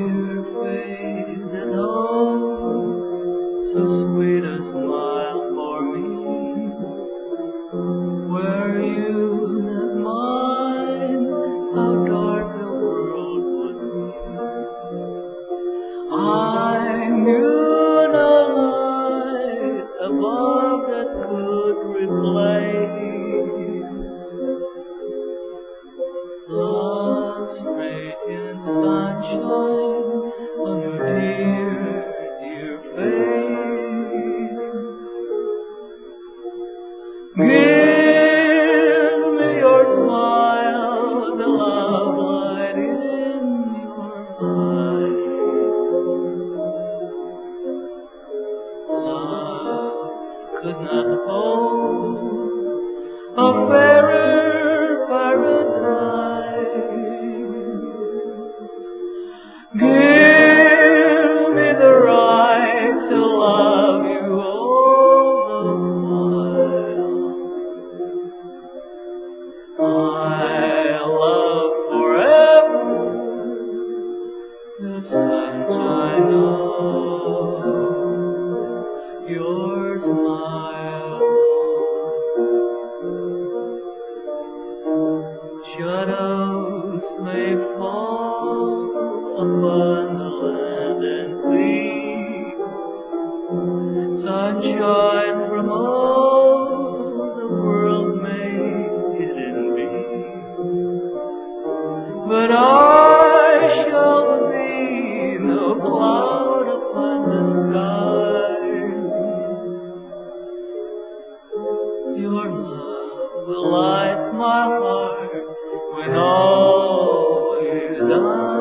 dear face that holds so sweet a smile for me. Were you not mine, how dark the world would be. I knew no light above that could replace love's radiant sunshine on your dear, dear face. Give me your smile, the love light in your eyes. Love could not hold a fairer paradise. Give me the right to love you all the while. I love forever the sunshine of your smile. Shadows may fall upon the land and sea, sunshine from all the world may hidden be, but I shall see no cloud upon the sky. Your love will light my heart when all is done.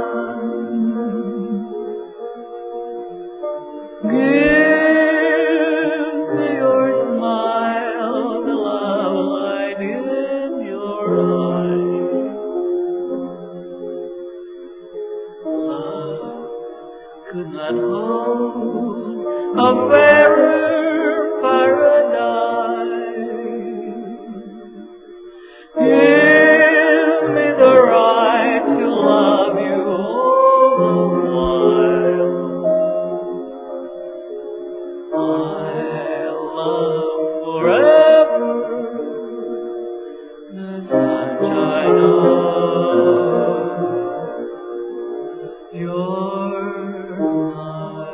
Give me your smile, the love light in your eyes. Love could not hold a fairer paradise. Give me the right to love you all the while. I love forever the sunshine of your smile.